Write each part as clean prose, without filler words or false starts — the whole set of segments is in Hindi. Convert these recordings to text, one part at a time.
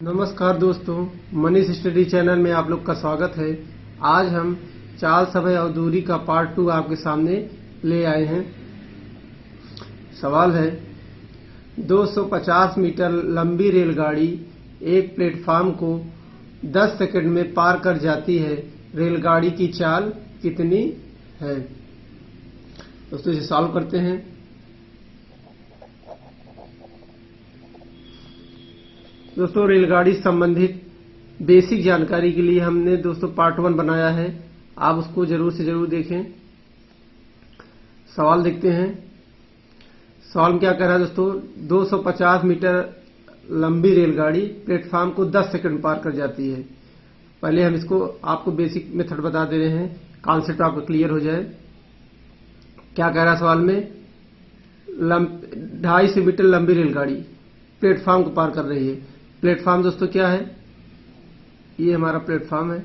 नमस्कार दोस्तों, मनीष स्टडी चैनल में आप लोग का स्वागत है। आज हम चाल, समय और दूरी का पार्ट 2 आपके सामने ले आए हैं। सवाल है, 250 मीटर लंबी रेलगाड़ी एक प्लेटफार्म को 10 सेकंड में पार कर जाती है। रेलगाड़ी की चाल कितनी है? दोस्तों इसे सॉल्व करते हैं। दोस्तों रेलगाड़ी संबंधित बेसिक जानकारी के लिए हमने दोस्तों पार्ट 1 बनाया है, आप उसको जरूर से जरूर देखें। सवाल देखते हैं। सवाल में क्या कह रहा है दोस्तों, 250 मीटर लंबी रेलगाड़ी प्लेटफार्म को 10 सेकंड पार कर जाती है। पहले हम इसको आपको बेसिक मेथड बता दे रहे हैं, कॉन्सेप्ट आपको क्लियर हो जाए। क्या कह रहा है सवाल में, 250 मीटर लंबी रेलगाड़ी प्लेटफार्म को पार कर रही है। प्लेटफार्म दोस्तों क्या है, ये हमारा प्लेटफार्म है,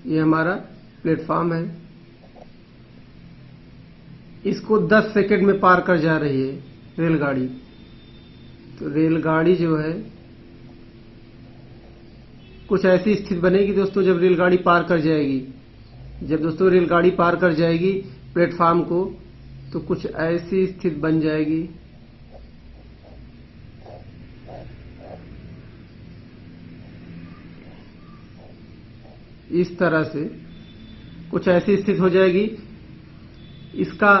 ये हमारा प्लेटफार्म है। इसको 10 सेकंड में पार कर जा रही है रेलगाड़ी। तो रेलगाड़ी जो है कुछ ऐसी स्थिति बनेगी दोस्तों जब रेलगाड़ी पार कर जाएगी। जब दोस्तों रेलगाड़ी पार कर जाएगी प्लेटफार्म को, तो कुछ ऐसी स्थिति बन जाएगी इस तरह से, कुछ ऐसी स्थिति हो जाएगी। इसका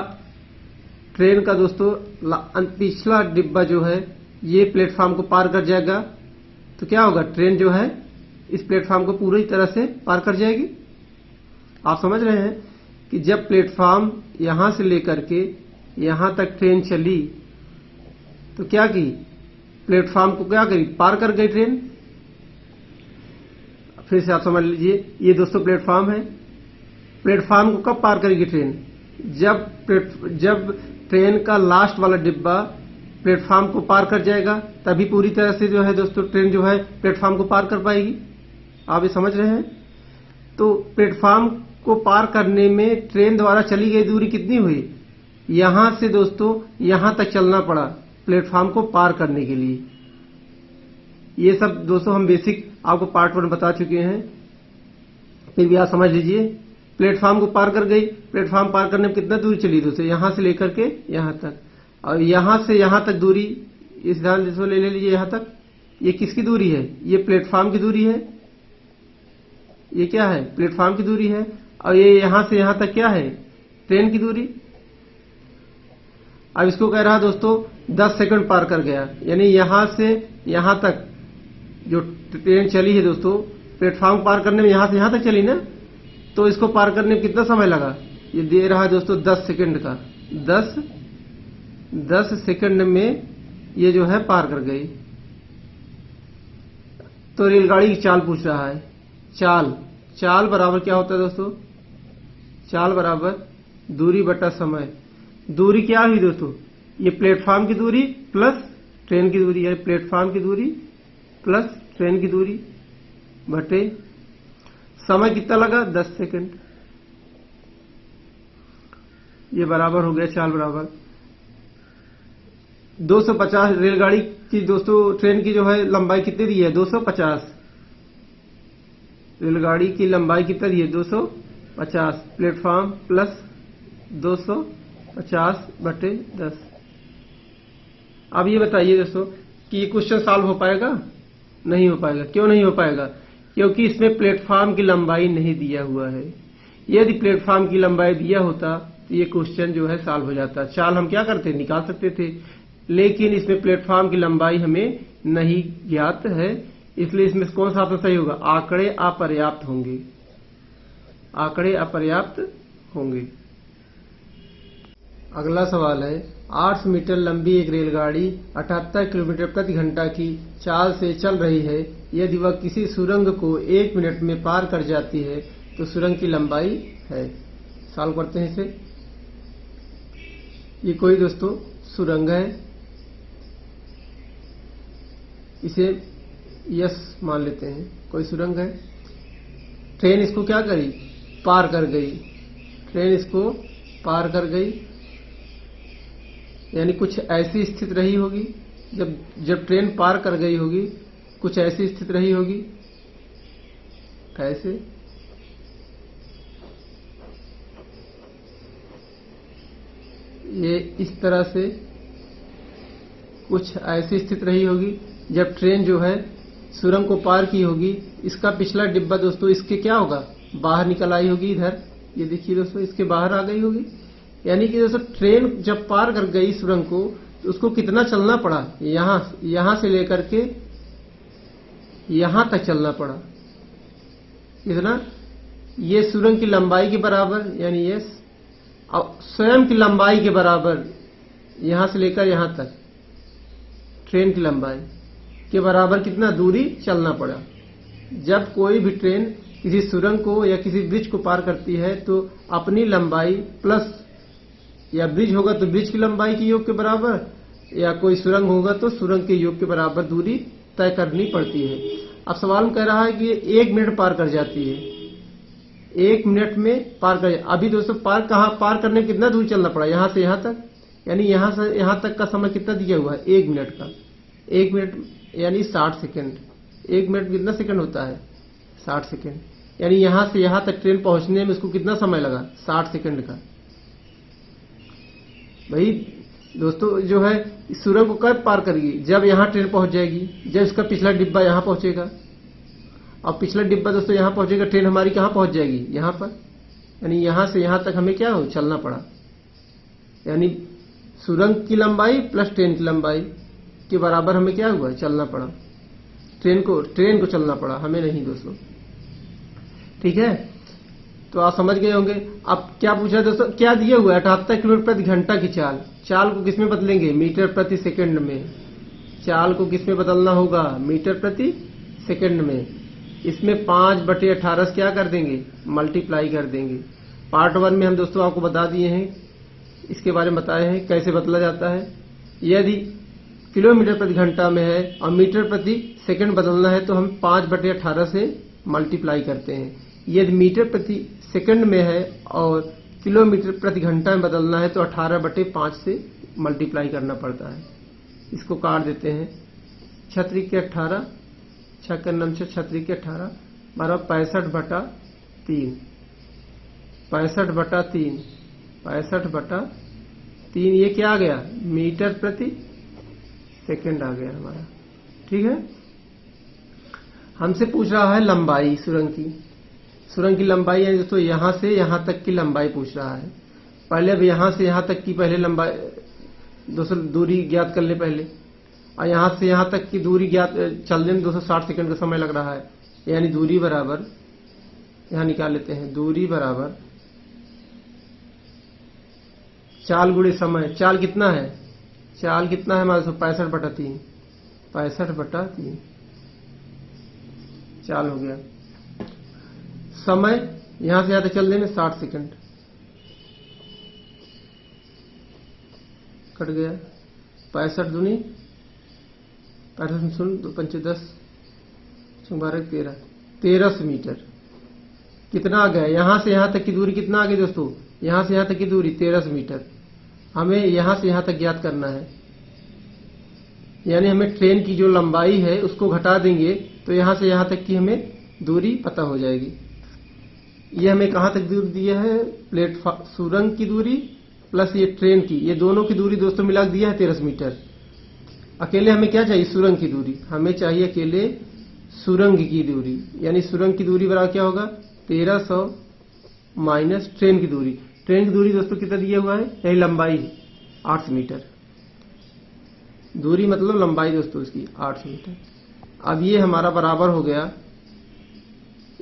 ट्रेन का दोस्तों पिछला डिब्बा जो है ये प्लेटफार्म को पार कर जाएगा। तो क्या होगा, ट्रेन जो है इस प्लेटफार्म को पूरी तरह से पार कर जाएगी। आप समझ रहे हैं कि जब प्लेटफार्म यहां से लेकर के यहां तक ट्रेन चली तो क्या की, प्लेटफार्म को क्या करी, पार कर गई ट्रेन। फिर से आप समझ लीजिए, ये दोस्तों प्लेटफार्म है। प्लेटफार्म को कब पार करेगी ट्रेन, जब ट्रेन का लास्ट वाला डिब्बा प्लेटफार्म को पार कर जाएगा, तभी पूरी तरह से जो है दोस्तों ट्रेन जो है प्लेटफार्म को पार कर पाएगी। आप ये समझ रहे हैं। तो प्लेटफार्म को पार करने में ट्रेन द्वारा चली गई दूरी कितनी हुई, यहां से दोस्तों यहां तक चलना पड़ा प्लेटफार्म को पार करने के लिए। ये सब दोस्तों हम बेसिक आपको पार्ट 1 बता चुके हैं, फिर भी आप समझ लीजिए। प्लेटफार्म को पार कर गई, प्लेटफार्म पार करने में कितना दूरी चली दोस्तों, यहां से लेकर के यहां तक, और यहां से यहां तक दूरी इस ध्यान दोस्तों ले लीजिए। यहां तक ये किसकी दूरी है, ये प्लेटफार्म की दूरी है। ये क्या है, प्लेटफार्म की दूरी है। और ये यहां से यहां तक क्या है, ट्रेन की दूरी। अब इसको कह रहा दोस्तों 10 सेकंड पार कर गया, यानी यहां से यहां तक जो ट्रेन चली है दोस्तों, प्लेटफार्म पार करने में यहां से यहां तक चली ना, तो इसको पार करने में कितना समय लगा, ये दे रहा है दोस्तों 10 सेकंड का। 10 सेकंड में ये जो है पार कर गई। तो रेलगाड़ी की चाल पूछ रहा है। चाल बराबर क्या होता है दोस्तों, चाल बराबर दूरी बटा समय। दूरी क्या हुई दोस्तों, ये प्लेटफार्म की दूरी प्लस ट्रेन की दूरी, यानी प्लेटफार्म की दूरी प्लस ट्रेन की दूरी बटे समय कितना लगा, 10 सेकंड। ये बराबर हो गया चाल बराबर 250। रेलगाड़ी की दोस्तों ट्रेन की जो है लंबाई कितनी दी है, 250। रेलगाड़ी की लंबाई कितना दी है, 250। प्लेटफार्म प्लस 250 बटे 10। अब ये बताइए दोस्तों कि ये क्वेश्चन सॉल्व हो पाएगा? नहीं हो पाएगा। क्यों नहीं हो पाएगा, क्योंकि इसमें प्लेटफार्म की लंबाई नहीं दिया हुआ है। यदि प्लेटफार्म की लंबाई दिया होता तो ये क्वेश्चन जो है सॉल्व हो जाता। चाल हम क्या करते, निकाल सकते थे, लेकिन इसमें प्लेटफार्म की लंबाई हमें नहीं ज्ञात है, इसलिए इसमें कौन सा ऑप्शन सही होगा, आंकड़े अपर्याप्त होंगे, आंकड़े अपर्याप्त होंगे। अगला सवाल है, 800 मीटर लंबी एक रेलगाड़ी 78 किलोमीटर प्रति घंटा की चाल से चल रही है। यदि वह किसी सुरंग को 1 मिनट में पार कर जाती है तो सुरंग की लंबाई है। सॉल्व करते हैं इसे। ये कोई दोस्तों सुरंग है, इसे यस मान लेते हैं, कोई सुरंग है। ट्रेन इसको क्या करी, पार कर गई। ट्रेन इसको पार कर गई, यानी कुछ ऐसी स्थिति रही होगी जब ट्रेन पार कर गई होगी कुछ ऐसी स्थिति रही होगी, ऐसे ये इस तरह से कुछ ऐसी स्थिति रही होगी जब ट्रेन जो है सुरंग को पार की होगी। इसका पिछला डिब्बा दोस्तों इसके क्या होगा, बाहर निकल आई होगी। इधर ये देखिए दोस्तों, इसके बाहर आ गई होगी। यानी कि दोस्तों ट्रेन जब पार कर गई सुरंग को तो उसको कितना चलना पड़ा, यहां से लेकर के यहां तक चलना पड़ा। कितना, ये सुरंग की लंबाई के बराबर, यानी ये स्वयं की लंबाई के बराबर, यहां से लेकर यहां तक ट्रेन की लंबाई के बराबर कितना दूरी चलना पड़ा। जब कोई भी ट्रेन किसी सुरंग को या किसी ब्रिज को पार करती है तो अपनी लंबाई प्लस, या ब्रिज होगा तो ब्रिज की लंबाई के योग के बराबर, या कोई सुरंग होगा तो सुरंग के योग के बराबर दूरी तय करनी पड़ती है। अब सवाल में कह रहा है कि ये 1 मिनट पार कर जाती है, 1 मिनट में पार कर। अभी दोस्तों पार करने में कितना दूरी चलना पड़ा, यहां से यहां तक, यानी यहां से यहां तक का समय कितना दिया हुआ है, 1 मिनट का। 1 मिनट यानी 60 सेकेंड। 1 मिनट कितना सेकंड होता है, 60 सेकेंड। यानी यहां से यहां तक ट्रेन पहुंचने में उसको कितना समय लगा, 60 सेकेंड का। भाई दोस्तों जो है सुरंग को कब पार करेगी, जब यहां ट्रेन पहुंच जाएगी, जब इसका पिछला डिब्बा यहां पहुंचेगा। और पिछला डिब्बा दोस्तों यहां पहुंचेगा, ट्रेन हमारी कहां पहुंच जाएगी, यहां पर। यानी यहां से यहां तक हमें क्या हो, चलना पड़ा। यानी सुरंग की लंबाई प्लस ट्रेन की लंबाई के बराबर हमें क्या हुआ, चलना पड़ा। ट्रेन को चलना पड़ा, हमें नहीं दोस्तों। ठीक है, तो आप समझ गए होंगे। अब क्या पूछा दोस्तों, क्या दिया हुआ है, 78 किलोमीटर प्रति घंटा की चाल। चाल को किसमें बदलेंगे, मीटर प्रति सेकंड में। चाल को किसमें बदलना होगा, मीटर प्रति सेकंड में। इसमें 5/18 से क्या कर देंगे, मल्टीप्लाई कर देंगे। पार्ट 1 में हम दोस्तों आपको बता दिए हैं, इसके बारे में बताए हैं कैसे बदला जाता है। यदि किलोमीटर प्रति घंटा में है और मीटर प्रति सेकंड बदलना है तो हम 5/18 से मल्टीप्लाई करते हैं। यदि मीटर प्रति सेकंड में है और किलोमीटर प्रति घंटा में बदलना है तो 18/5 से मल्टीप्लाई करना पड़ता है। इसको काट देते हैं, 6 के 18, 6 के 9 6 के 18 बराबर 65/3। 65/3, 65/3 ये क्या आ गया, मीटर प्रति सेकंड आ गया हमारा। ठीक है, हमसे पूछ रहा है लंबाई सुरंग की। सुरंग की लंबाई है दोस्तों, यहां से यहां तक की लंबाई पूछ रहा है। पहले अब यहां से यहां तक की पहले लंबाई दोस्तों दूरी ज्ञात कर ले पहले। और यहां से यहां तक की दूरी ज्ञात चलने में 260 सेकंड का समय लग रहा है। यानी दूरी बराबर, यहां निकाल लेते हैं, दूरी बराबर चाल गुणे समय। चाल कितना है, चाल कितना है हमारे 65/3, 65/3 चाल हो गया। समय यहां से यहां तक चलने में 60 सेकंड कट गया। 65 दूनी 65 2 5 10 12 13 1300 मीटर कितना आ गया। यहां से यहां तक की दूरी कितना आ गई दोस्तों, यहां से यहां तक की दूरी 1300 मीटर। हमें यहां से यहां तक ज्ञात करना है। यानी हमें ट्रेन की जो लंबाई है उसको घटा देंगे तो यहां से यहां तक की हमें दूरी पता हो जाएगी। ये हमें कहां तक दूरी दिया है, प्लेटफॉर्म सुरंग की दूरी प्लस ये ट्रेन की, ये दोनों की दूरी दोस्तों मिला दिया है 1300 मीटर। अकेले हमें क्या चाहिए, सुरंग की दूरी। हमें चाहिए अकेले सुरंग की दूरी। यानी सुरंग की दूरी बराबर क्या होगा, 1300 माइनस ट्रेन की दूरी। ट्रेन की दूरी दोस्तों कितना दिया हुआ है, यही लंबाई 800 मीटर। दूरी मतलब लंबाई दोस्तों इसकी 800 मीटर। अब ये हमारा बराबर हो गया,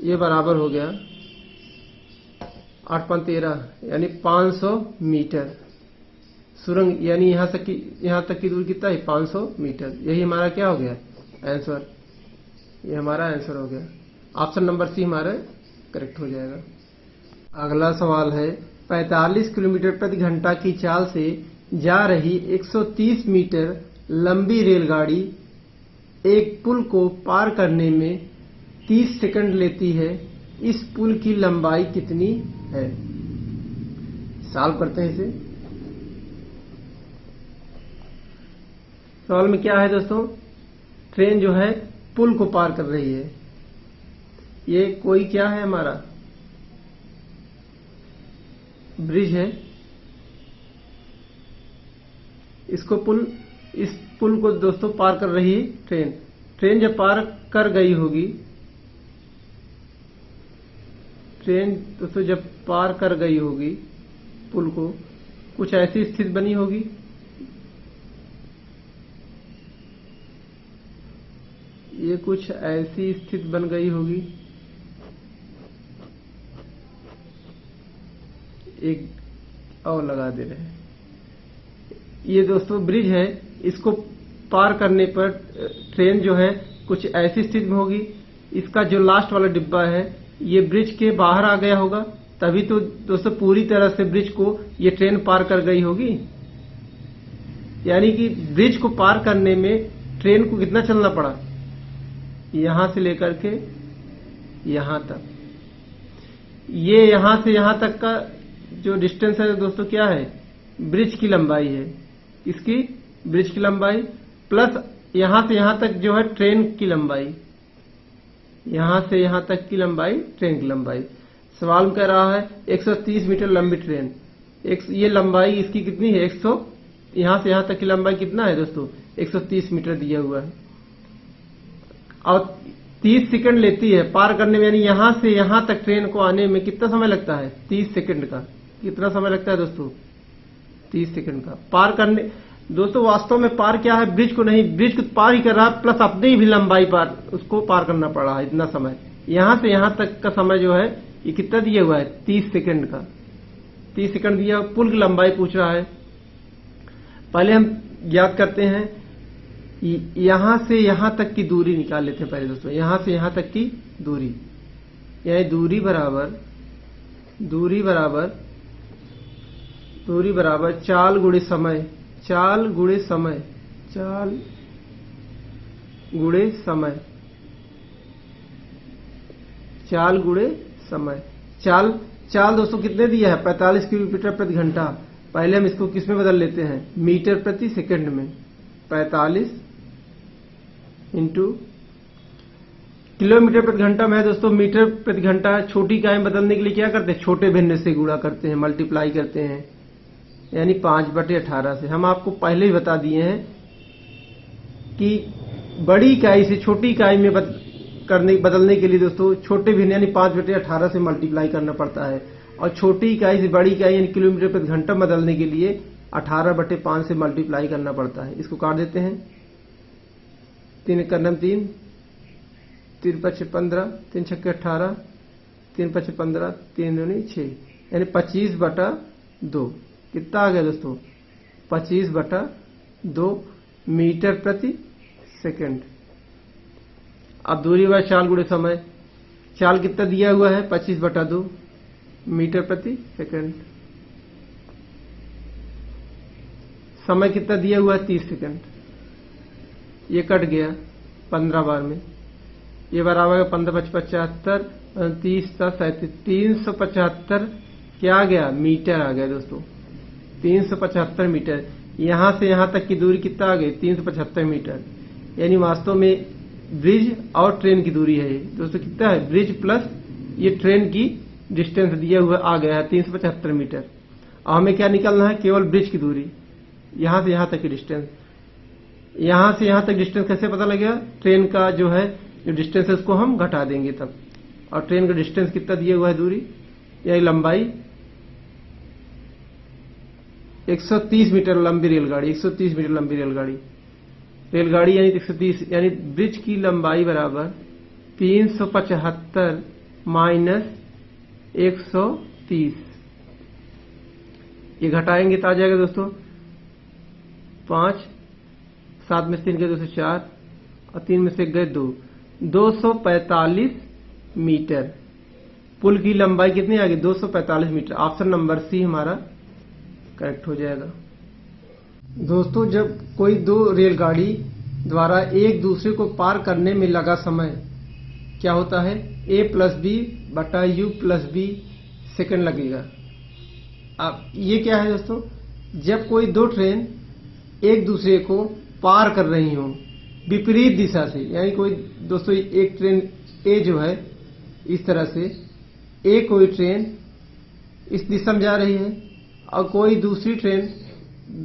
ये बराबर हो गया 8 × 13 यानी 500 मीटर सुरंग। यानी यहां तक की दूरी कितना है, 500 मीटर। यही हमारा क्या हो गया आंसर, ये हमारा आंसर हो गया। ऑप्शन नंबर सी हमारा करेक्ट हो जाएगा। अगला सवाल है, 45 किलोमीटर प्रति घंटा की चाल से जा रही 130 मीटर लंबी रेलगाड़ी एक पुल को पार करने में 30 सेकंड लेती है। इस पुल की लंबाई कितनी है। सॉल्व करते हैं इसे। सवाल में क्या है दोस्तों, ट्रेन जो है पुल को पार कर रही है। ये कोई क्या है, हमारा ब्रिज है। इस पुल को दोस्तों पार कर रही है ट्रेन। ट्रेन जब पार कर गई होगी, ट्रेन दोस्तों जब पार कर गई होगी पुल को, कुछ ऐसी स्थिति बनी होगी, ये कुछ ऐसी स्थिति बन गई होगी। एक और लगा दे रहे हैं। ये दोस्तों ब्रिज है, इसको पार करने पर ट्रेन जो है कुछ ऐसी स्थिति में होगी, इसका जो लास्ट वाला डिब्बा है ये ब्रिज के बाहर आ गया होगा, तभी तो दोस्तों पूरी तरह से ब्रिज को ये ट्रेन पार कर गई होगी। यानी कि ब्रिज को पार करने में ट्रेन को कितना चलना पड़ा, यहां से लेकर के यहां तक। ये यहां से यहां तक का जो डिस्टेंस है दोस्तों क्या है, ब्रिज की लंबाई है। इसकी ब्रिज की लंबाई प्लस यहां से यहां तक जो है ट्रेन की लंबाई, यहां से यहां तक की लंबाई ट्रेन की लंबाई। सवाल में कह रहा है 130 मीटर लंबी ट्रेन, ये लंबाई इसकी कितनी है, 100, यहां से यहां तक की लंबाई कितना है दोस्तों, 130 मीटर दिया हुआ है। और 30 सेकंड लेती है पार करने में, यानी यहां से यहां तक ट्रेन को आने में कितना समय लगता है, 30 सेकंड का। कितना समय लगता है दोस्तों, 30 सेकंड का पार करने। दोस्तों वास्तव में पार क्या है, ब्रिज को नहीं, ब्रिज को पार ही कर रहा है, प्लस अपनी भी लंबाई पार उसको पार करना पड़ रहा है। इतना समय यहां से यहां तक का समय जो है ये कितना दिया हुआ है, 30 सेकंड का। 30 सेकंड दिया, पुल की लंबाई पूछ रहा है। पहले हम याद करते हैं, यहां से यहां तक की दूरी निकाल लेते हैं पहले दोस्तों। यहां से यहां तक की दूरी, यानी दूरी बराबर चाल गुणे समय, चाल गुणे समय, चाल दोस्तों कितने दिया है, 45 किलोमीटर प्रति घंटा। पहले हम इसको किस में बदल लेते हैं, मीटर प्रति सेकंड में। 45 इंटू किलोमीटर प्रति घंटा में है दोस्तों, मीटर प्रति घंटा। छोटी इकाई में बदलने के लिए क्या करते हैं, छोटे भिन्न से गुणा करते हैं, मल्टीप्लाई करते हैं, यानी 5/18 से। हम आपको पहले ही बता दिए हैं कि बड़ी इकाई से छोटी इकाई में बदलने के लिए दोस्तों छोटे भिन्न यानी 5/18 से मल्टीप्लाई करना पड़ता है, और छोटी इकाई से बड़ी इकाई यानी किलोमीटर प्रति घंटा बदलने के लिए 18/5 से मल्टीप्लाई करना पड़ता है। इसको काट देते हैं, 3 × 3, 3 × 5 = 15, 3 × 6 = 18, 3 × 5 = 15, 3 × 2 = 6, यानी 25/2। कितना आ गया दोस्तों, 25/2 मीटर प्रति सेकंड। अब दूरी बाय चाल गुणे समय, चाल कितना दिया हुआ है, 25/2 मीटर प्रति सेकंड। समय कितना दिया हुआ है, 30 सेकंड। ये कट गया 15 बार में, ये बराबर है 15 × 5 = 75, 30 × 37, 375 क्या आ गया, मीटर आ गया दोस्तों, 375 मीटर। यहां से यहां तक की दूरी कितना आ गई, 375 मीटर। यानी वास्तव में ब्रिज और ट्रेन की दूरी है दोस्तों, कितना है, ब्रिज प्लस ये ट्रेन की डिस्टेंस दिया हुआ आ गया है 375 मीटर। और हमें क्या निकालना है, केवल ब्रिज की दूरी, यहां से यहां तक की डिस्टेंस। यहां से यहां तक डिस्टेंस कैसे पता लगेगा, ट्रेन का जो है जो डिस्टेंस है उसको हम घटा देंगे तब। और ट्रेन का डिस्टेंस कितना दिया हुआ है, दूरी या लंबाई 130 मीटर लंबी रेलगाड़ी, 130 मीटर लंबी रेलगाड़ी यानी 130, यानी ब्रिज की लंबाई बराबर 375 माइनस 130। ये घटाएंगे तो आ जाएगा दोस्तों 5, 7 में से 3 गए 204, और 3 में से 1 गए 2, 245 मीटर। पुल की लंबाई कितनी आ गई, 245 मीटर। ऑप्शन नंबर सी हमारा करेक्ट हो जाएगा। दोस्तों जब कोई दो रेलगाड़ी द्वारा एक दूसरे को पार करने में लगा समय क्या होता है, a+b/u+b सेकंड लगेगा। अब ये क्या है दोस्तों, जब कोई दो ट्रेन एक दूसरे को पार कर रही हों विपरीत दिशा से, यानी कोई दोस्तों एक ट्रेन ए जो है इस तरह से, कोई ट्रेन इस दिशा में जा रही है और कोई दूसरी ट्रेन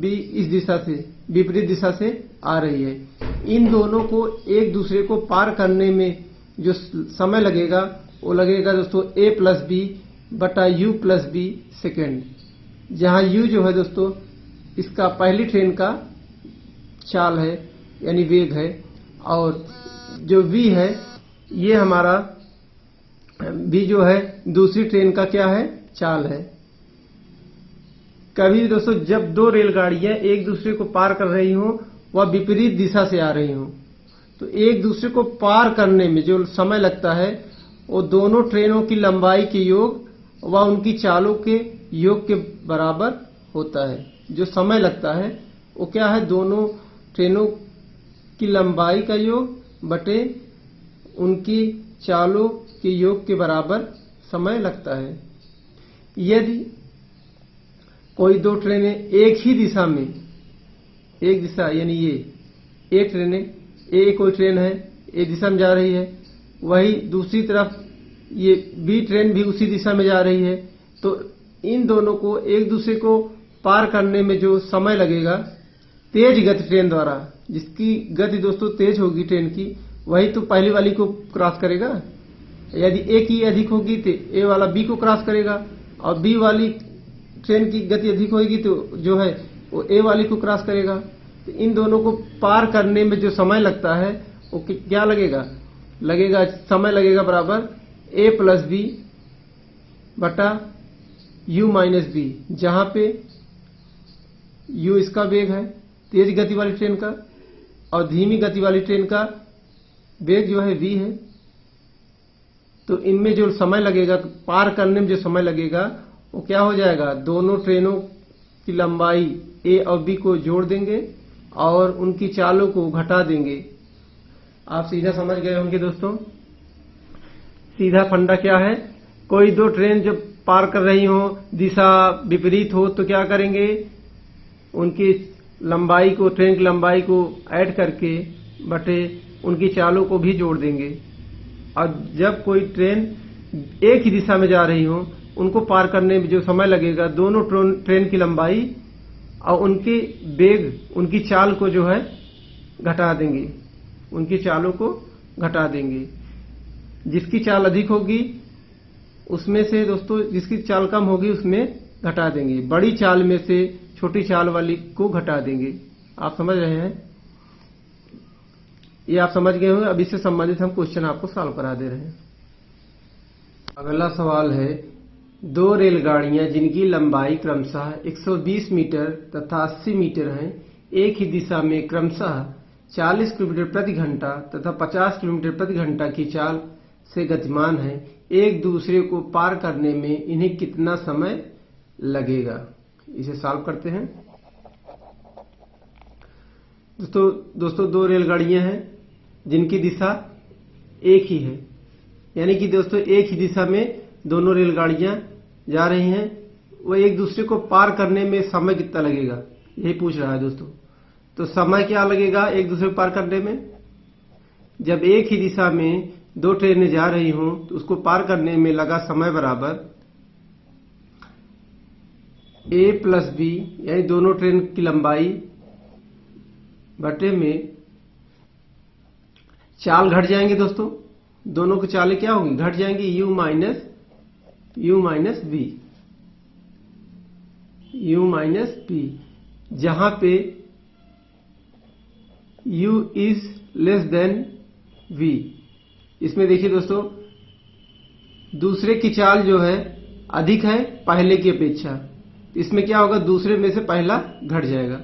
भी इस दिशा से, विपरीत दिशा से आ रही है। इन दोनों को एक दूसरे को पार करने में जो समय लगेगा वो लगेगा दोस्तों a+b/u+b सेकेंड, जहां u जो है दोस्तों इसका पहली ट्रेन का चाल है यानी वेग है, और जो v है ये हमारा v जो है दूसरी ट्रेन का क्या है, चाल है। कभी दोस्तों जब दो रेलगाड़ियां एक दूसरे को पार कर रही हों वह विपरीत दिशा से आ रही हों, तो एक दूसरे को पार करने में जो समय लगता है वो दोनों ट्रेनों की लंबाई के योग व उनकी चालों के योग के बराबर होता है। जो समय लगता है वो क्या है, दोनों ट्रेनों की लंबाई का योग बटे उनकी चालों के योग के बराबर समय लगता है। यदि कोई दो ट्रेनें एक ही दिशा में, एक दिशा यानी ये एक ट्रेनें, कोई ट्रेन है एक दिशा में जा रही है, वही दूसरी तरफ ये बी ट्रेन भी उसी दिशा में जा रही है, तो इन दोनों को एक दूसरे को पार करने में जो समय लगेगा तेज गति ट्रेन द्वारा, जिसकी गति दोस्तों तेज होगी ट्रेन की, वही तो पहली वाली को क्रॉस करेगा। यदि ए की अधिक होगी तो ए वाला बी को क्रॉस करेगा, और बी वाली ट्रेन की गति अधिक होगी तो जो है वो ए वाली को क्रॉस करेगा। तो इन दोनों को पार करने में जो समय लगता है वो क्या लगेगा, समय लगेगा बराबर a+b/u-b, जहां पे u इसका वेग है तेज गति वाली ट्रेन का, और धीमी गति वाली ट्रेन का वेग जो है v है। तो इनमें जो समय लगेगा, पार करने में जो समय लगेगा वो क्या हो जाएगा, दोनों ट्रेनों की लंबाई ए और बी को जोड़ देंगे और उनकी चालों को घटा देंगे। आप सीधा समझ गए होंगे दोस्तों। सीधा फंडा क्या है, कोई दो ट्रेन जब पार कर रही हो, दिशा विपरीत हो, तो क्या करेंगे, उनकी लंबाई को, ट्रेन की लंबाई को ऐड करके बटे उनकी चालों को भी जोड़ देंगे। और जब कोई ट्रेन एक ही दिशा में जा रही हो, उनको पार करने में जो समय लगेगा, दोनों ट्रेन की लंबाई और उनके वेग, उनकी चाल को जो है घटा देंगे, उनकी चालों को घटा देंगे। जिसकी चाल अधिक होगी उसमें से दोस्तों, जिसकी चाल कम होगी उसमें घटा देंगे। बड़ी चाल में से छोटी चाल वाली को घटा देंगे। आप समझ रहे हैं, ये आप समझ गए होंगे। अब इससे संबंधित हम क्वेश्चन आपको सॉल्व करा दे रहे हैं। अगला सवाल है, दो रेलगाड़ियां जिनकी लंबाई क्रमशः 120 मीटर तथा 80 मीटर है, एक ही दिशा में क्रमशः 40 किलोमीटर प्रति घंटा तथा 50 किलोमीटर प्रति घंटा की चाल से गतिमान है, एक दूसरे को पार करने में इन्हें कितना समय लगेगा। इसे सॉल्व करते हैं। दोस्तों दो रेलगाड़ियां हैं जिनकी दिशा एक ही है, यानी कि दोस्तों एक ही दिशा में दोनों रेलगाड़ियां जा रही हैं, वो एक दूसरे को पार करने में समय कितना लगेगा यही पूछ रहा है दोस्तों। तो समय क्या लगेगा एक दूसरे को पार करने में, जब एक ही दिशा में दो ट्रेनें जा रही हों तो उसको पार करने में लगा समय बराबर a+b, यानी दोनों ट्रेन की लंबाई बटे में चाल घट जाएंगे दोस्तों, दोनों की चालें क्या होंगी, घट जाएंगी, u माइनस b, जहां पे u is less than v। इसमें देखिए दोस्तों, दूसरे की चाल जो है अधिक है पहले की अपेक्षा, इसमें क्या होगा, दूसरे में से पहला घट जाएगा।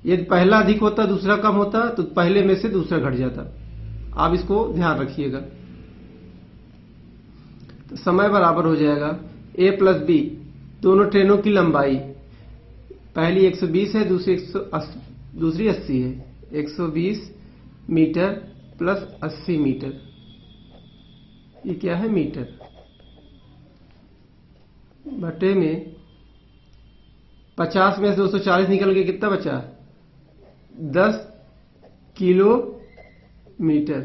यदि पहला अधिक होता दूसरा कम होता तो पहले में से दूसरा घट जाता। आप इसको ध्यान रखिएगा। तो समय बराबर हो जाएगा a+b, दोनों ट्रेनों की लंबाई, पहली 120 है, दूसरी 80 है, 120 मीटर प्लस 80 मीटर, ये क्या है, मीटर, बटे में 50 में से 240 निकल के कितना बचा, 10 किलोमीटर,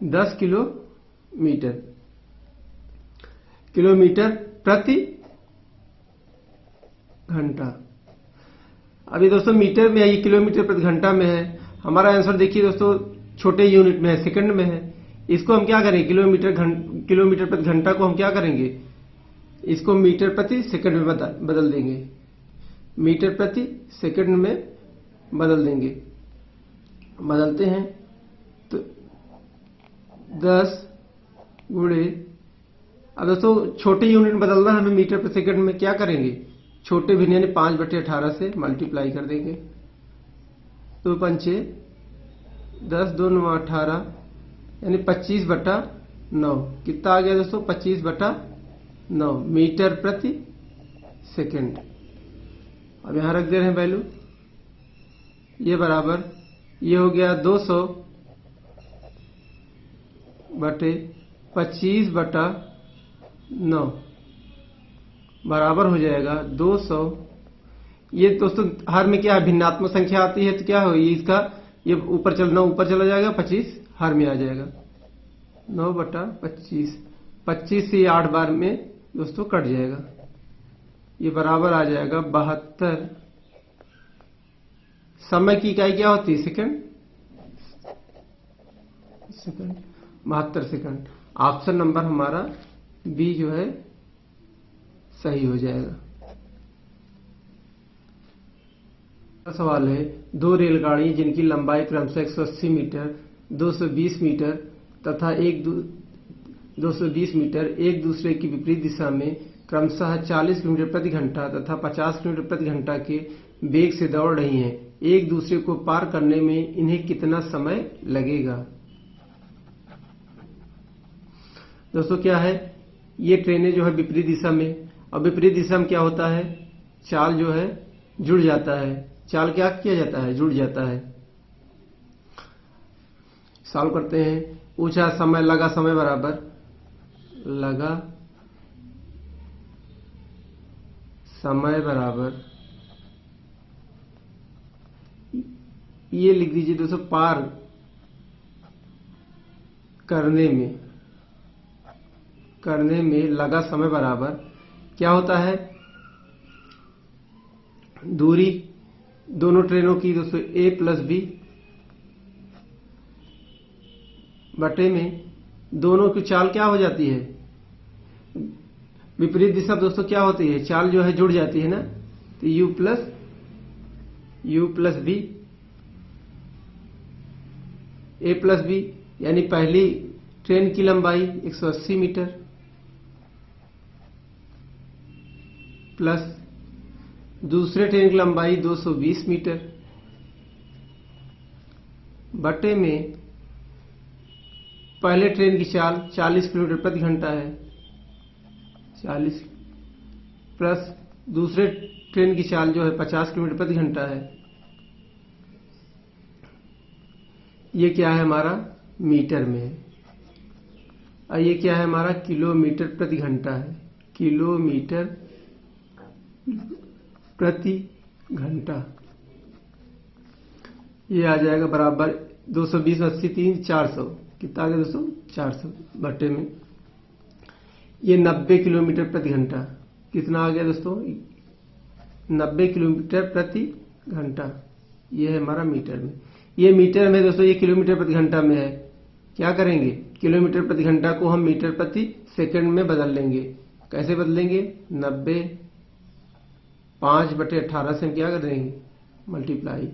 10 किलोमीटर, किलोमीटर प्रति घंटा। अभी दोस्तों मीटर में है, ये किलोमीटर प्रति घंटा में है। हमारा आंसर देखिए दोस्तों छोटे यूनिट में है, सेकंड में है। इसको हम क्या करेंगे, किलोमीटर प्रति घंटा को हम क्या करेंगे, इसको मीटर प्रति सेकंड में बदल देंगे, मीटर प्रति सेकंड में बदल देंगे। बदलते हैं तो 10 गुणे, अब दोस्तों छोटे यूनिट बदलना हमें मीटर प्रति सेकंड में, क्या करेंगे, छोटे भिन्न यानी 5/18 से मल्टीप्लाई कर देंगे। 2 पंचे 10, 2 9 18 यानी 25/9। कितना आ गया दोस्तों, 25/9 मीटर प्रति सेकंड। अब यहां रख दे रहे हैं वैल्यू, ये बराबर, ये हो गया 200/25/9 बराबर हो जाएगा 200। ये दोस्तों हर में क्या है, भिन्नात्मक संख्या आती है तो क्या हो, ये इसका ये ऊपर चला जाएगा, 25 हर में आ जाएगा, 9/25। 25 से 8 बार में दोस्तों कट जाएगा, ये बराबर आ जाएगा 72। समय की इकाई क्या होती है, सेकंड, 72 सेकंड। ऑप्शन नंबर हमारा बी जो है सही हो जाएगा। सवाल है, 2 रेलगाड़ी जिनकी लंबाई क्रमशः 180 मीटर, 220 मीटर तथा 220 मीटर एक दूसरे की विपरीत दिशा में क्रमशः 40 किलोमीटर प्रति घंटा तथा 50 किलोमीटर प्रति घंटा के वेग से दौड़ रही हैं, एक दूसरे को पार करने में इन्हें कितना समय लगेगा। दोस्तों क्या है, ये ट्रेनें जो है विपरीत दिशा में, और विपरीत दिशा में क्या होता है, चाल जो है जुड़ जाता है। चाल क्या किया जाता है, जुड़ जाता है। सॉल्व करते हैं। पूछा समय, लगा समय बराबर, लगा समय बराबर, ये लिख दीजिए दोस्तों, पार करने में लगा समय बराबर क्या होता है, दूरी दोनों ट्रेनों की दोस्तों a प्लस बी बटे में दोनों की चाल क्या हो जाती है, विपरीत दिशा दोस्तों क्या होती है, चाल जो है जुड़ जाती है ना, तो u plus B, a plus B यानी पहली ट्रेन की लंबाई 180 मीटर प्लस दूसरे ट्रेन की लंबाई 220 मीटर बटे में पहले ट्रेन की चाल 40 किलोमीटर प्रति घंटा है, 40 प्लस दूसरे ट्रेन की चाल जो है 50 किलोमीटर प्रति घंटा है। ये क्या है हमारा, मीटर में है, और ये क्या है हमारा, किलोमीटर प्रति घंटा है, किलोमीटर प्रति घंटा। ये आ जाएगा बराबर 220 80 3 400, कितना आ गया दोस्तों, 400 बटे में ये 90 किलोमीटर प्रति घंटा, कितना आ गया दोस्तों, 90 किलोमीटर प्रति घंटा। ये है हमारा मीटर में, ये मीटर में दोस्तों, ये किलोमीटर प्रति घंटा में है। क्या करेंगे, किलोमीटर प्रति घंटा को हम मीटर प्रति सेकंड में बदल लेंगे। कैसे बदलेंगे, 90 5/18 से हम क्या कर देंगे, मल्टीप्लाई,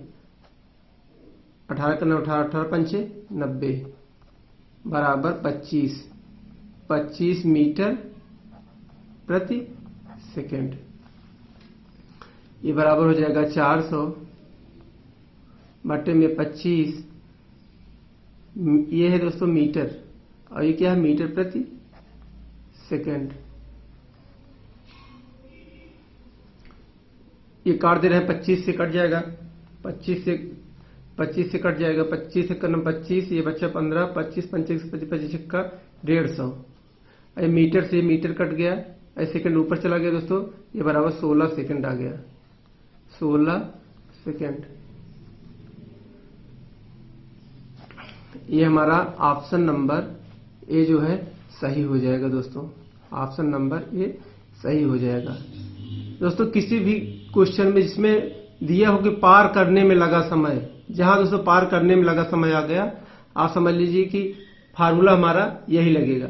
18 करना 18 पंचे 90 बराबर 25 मीटर प्रति सेकंड। ये बराबर हो जाएगा 400 बटे में 25, ये है दोस्तों मीटर, और ये क्या है, मीटर प्रति सेकंड। ये काट दे रहे हैं, 25 से कट जाएगा, 25 से कट जाएगा, 25 से करना 25, ये बच्चा 15, 25 25 25 का 150। मीटर से मीटर कट गया, सेकंड ऊपर चला गया दोस्तों, ये बराबर 16 सेकंड आ गया, 16 सेकेंड। ये हमारा ऑप्शन नंबर ए जो है सही हो जाएगा दोस्तों। ऑप्शन नंबर ए सही हो जाएगा दोस्तों। किसी भी क्वेश्चन में जिसमें दिया हो कि पार करने में लगा समय, जहां दोस्तों पार करने में लगा समय आ गया, आप समझ लीजिए कि फार्मूला हमारा यही लगेगा।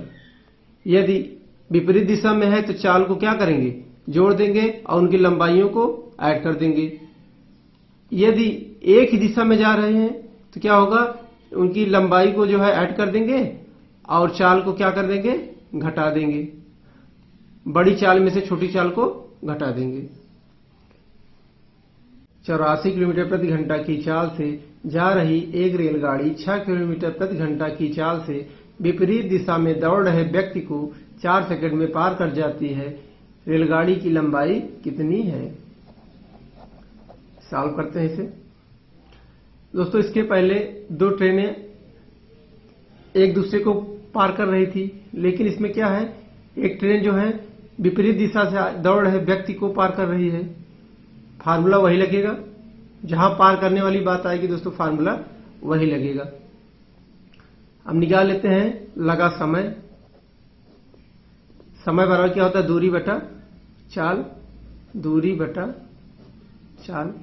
यदि विपरीत दिशा में है तो चाल को क्या करेंगे, जोड़ देंगे और उनकी लंबाइयों को ऐड कर देंगे। यदि एक ही दिशा में जा रहे हैं तो क्या होगा, उनकी लंबाई को जो है ऐड कर देंगे और चाल को क्या कर देंगे, घटा देंगे। बड़ी चाल में से छोटी चाल को घटा देंगे। 84 किलोमीटर प्रति घंटा की चाल से जा रही एक रेलगाड़ी 6 किलोमीटर प्रति घंटा की चाल से विपरीत दिशा में दौड़ रहे व्यक्ति को 4 सेकंड में पार कर जाती है। रेलगाड़ी की लंबाई कितनी है? सॉल्व करते हैं इसे दोस्तों। इसके पहले दो ट्रेनें एक दूसरे को पार कर रही थी, लेकिन इसमें क्या है, एक ट्रेन जो है विपरीत दिशा से दौड़ रहे व्यक्ति को पार कर रही है। फार्मूला वही लगेगा, जहां पार करने वाली बात आएगी दोस्तों फार्मूला वही लगेगा। अब निकाल लेते हैं लगा समय। समय बराबर क्या होता है, दूरी बटा चाल। दूरी बटा चाल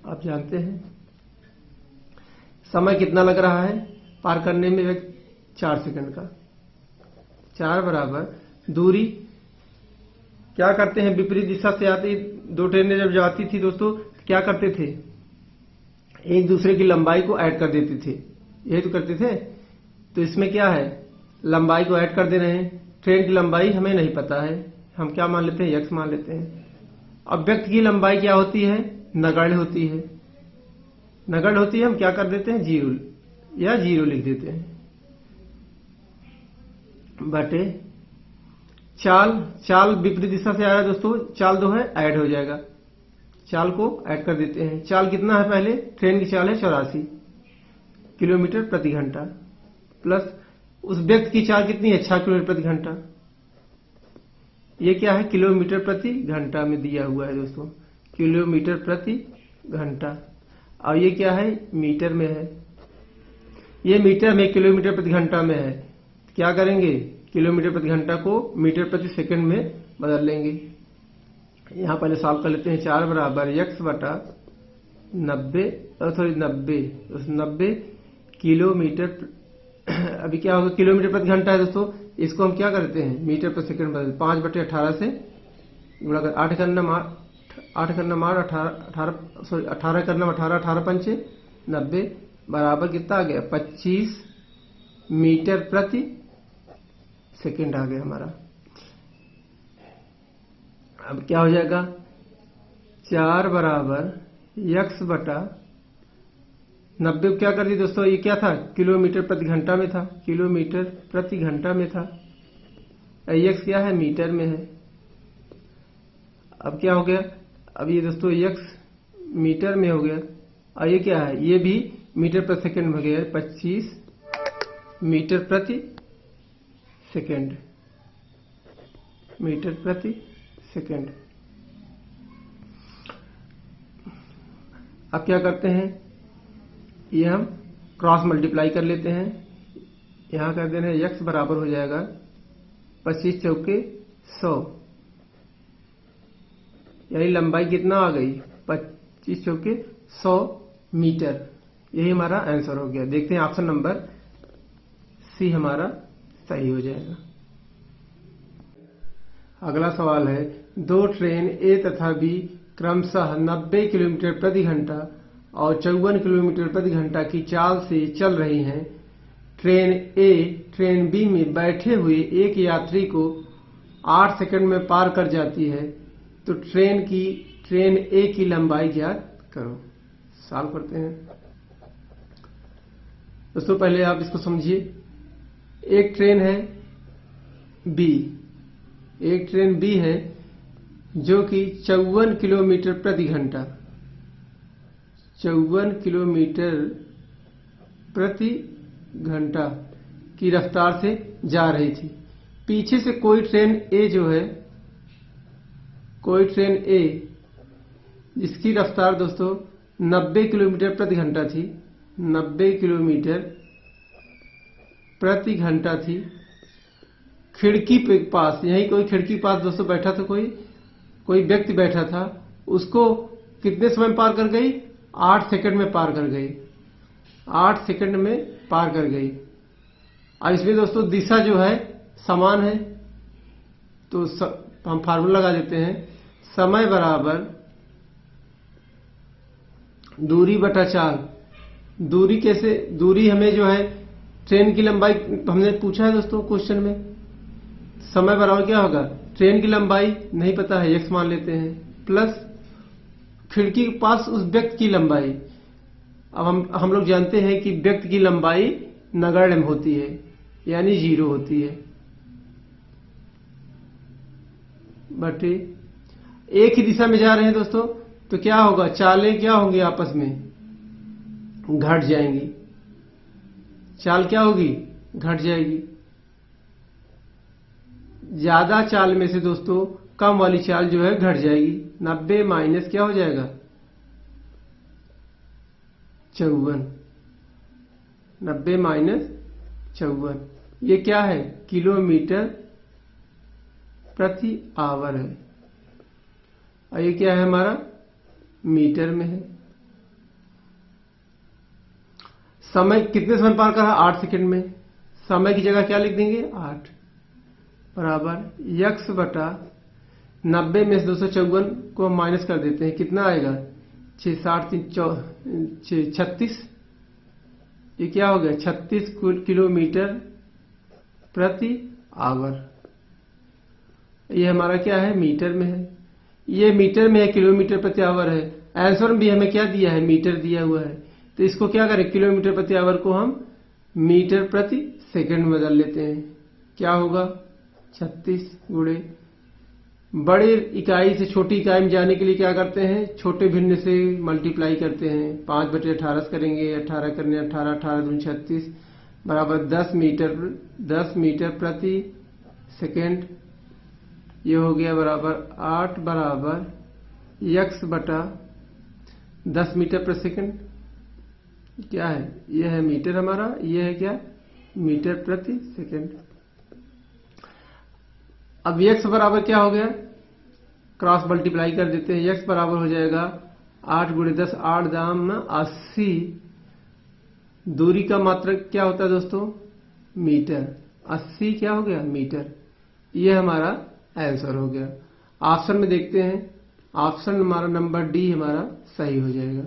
आप जानते हैं। समय कितना लग रहा है पार करने में, 4 सेकंड का। 4 बराबर दूरी, क्या करते हैं, विपरीत दिशा से आती दो ट्रेनें जब जाती थी दोस्तों क्या करते थे, एक दूसरे की लंबाई को ऐड कर देते थे, यही तो करते थे। तो इसमें क्या है, लंबाई को ऐड कर दे रहे हैं। ट्रेन की लंबाई हमें नहीं पता है, हम क्या मान लेते हैं, x मान लेते हैं। अब व्यक्ति की लंबाई क्या होती है, नगण्य होती है। नगण्य होती है, हम क्या कर देते हैं, 0 या 0 लिख देते हैं बटे चाल। चाल विपरीत दिशा से आ रहा है दोस्तों, चाल दो है ऐड हो जाएगा, चाल को ऐड कर देते हैं। चाल कितना है, पहले ट्रेन की चाल है 84 किलोमीटर प्रति घंटा, प्लस उस व्यक्ति की चाल कितनी है, 6 किलोमीटर प्रति घंटा। ये क्या है, किलोमीटर प्रति घंटा में दिया हुआ है दोस्तों, किलोमीटर प्रति घंटा। और ये क्या है, मीटर में है। ये मीटर में, किलोमीटर प्रति घंटा में है। क्या करेंगे, किलोमीटर प्रति घंटा को मीटर प्रति सेकंड में बदल लेंगे। यहां पहले सॉल्व कर लेते हैं। 4 बराबर x बटा 90 किलोमीटर। अभी क्या होगा, किलोमीटर प्रति घंटा है दोस्तों, इसको हम क्या करते हैं, मीटर प्रति सेकंड बदल। 5/18 से गुणा कर, 8 करना मार 18 पंचे 90 बराबर कितना आ गया, 25 मीटर प्रति सेकंड आ गया हमारा। अब क्या हो जाएगा, 4 बराबर x बटा 90 को क्या कर दी दोस्तों, ये क्या था, किलोमीटर प्रति घंटा में था, किलोमीटर प्रति घंटा में था। x क्या है, मीटर में है। अब क्या हो गया, अब ये दोस्तों x मीटर में हो गया, और ये क्या है, ये भी मीटर प्रति सेकंड में हो गया, 25 मीटर प्रति सेकंड, मीटर प्रति सेकंड। अब क्या करते हैं, ये हम क्रॉस मल्टीप्लाई कर लेते हैं। यहां कर देना है x बराबर हो जाएगा 25 चौके 100, यानी लंबाई कितना आ गई, 25 चौके 100 मीटर। यही हमारा आंसर हो गया। देखते हैं ऑप्शन नंबर सी हमारा सही हो जाएगा। अगला सवाल है, दो ट्रेन ए तथा बी क्रमशः 90 किलोमीटर प्रति घंटा और 54 किलोमीटर प्रति घंटा की चाल से चल रही हैं। ट्रेन ए ट्रेन बी में बैठे हुए एक यात्री को 8 सेकंड में पार कर जाती है, तो ट्रेन ए की लंबाई ज्ञात करो। सॉल्व करते हैं दोस्तों। पहले आप इसको समझिए। एक ट्रेन है बी, एक ट्रेन बी है जो कि 54 किलोमीटर प्रति घंटा, 54 किलोमीटर प्रति घंटा की रफ्तार से जा रही थी। पीछे से कोई ट्रेन ए जो है, कोई ट्रेन ए इसकी रफ्तार दोस्तों 90 किलोमीटर प्रति घंटा थी, 90 किलोमीटर प्रति घंटा थी। खिड़की के पास, यही कोई खिड़की पास दोस्तों बैठा था, कोई व्यक्ति बैठा था, उसको कितने समय में पार कर गई? 8 सेकंड में पार कर गई, 8 सेकंड में पार कर गई। अब इसमें दोस्तों दिशा जो है समान है, तो हम फार्मूला लगा देते हैं, समय बराबर दूरी बटा चाल। दूरी कैसे? दूरी हमें जो है ट्रेन की लंबाई हमने पूछा है दोस्तों क्वेश्चन में। समय बराबर क्या होगा? ट्रेन की लंबाई नहीं पता है, x मान लेते हैं, प्लस खिड़की के पास उस व्यक्ति की लंबाई। अब हम लोग जानते हैं कि व्यक्ति की लंबाई नगण्य होती है, यानी 0 होती है, बटे एक ही दिशा में जा रहे हैं दोस्तों, तो क्या होगा? चालें क्या होंगी? आपस में घट जाएंगी। चाल क्या होगी? घट जाएगी। ज्यादा चाल में से दोस्तों कम वाली चाल जो है घट जाएगी। 90 माइनस क्या हो जाएगा? 54। 90 माइनस 54, ये क्या है? किलोमीटर प्रति आवर है, और ये क्या है हमारा? मीटर में है। समय कितने समय पार करा? 8 सेकंड में। समय की जगह क्या लिख देंगे? 8 बराबर x बटा 90 में से 254 को हम माइनस कर देते हैं, कितना आएगा? 6 7 3 36। ये क्या हो गया? 36 किलोमीटर प्रति आवर। ये हमारा क्या है? मीटर में है। ये मीटर में है, किलोमीटर प्रति आवर है। आंसर में भी हमें क्या दिया है? मीटर दिया हुआ है। तो इसको क्या करें? किलोमीटर प्रति आवर को हम मीटर प्रति सेकंड में बदल लेते हैं। क्या होगा? 36 गुणे, बड़े इकाई से छोटी इकाई में जाने के लिए क्या करते हैं? छोटे भिन्न से मल्टीप्लाई करते हैं। 5/18 करेंगे, 18 करने 18, 18 दूनी 36 बराबर 10 मीटर प्रति सेकेंड। ये हो गया बराबर 8 बराबर x बटा 10 मीटर प्रति सेकेंड। क्या है? ये है मीटर हमारा, ये है क्या? मीटर प्रति सेकेंड। अब x बराबर क्या हो गया? क्रॉस मल्टीप्लाई कर देते हैं। x बराबर हो जाएगा 8 गुणे 10, 8 दाम 80। दूरी का मात्रक क्या होता है दोस्तों? मीटर। 80 क्या हो गया? मीटर। ये हमारा आंसर हो गया। ऑप्शन में देखते हैं, ऑप्शन हमारा नंबर डी हमारा सही हो जाएगा।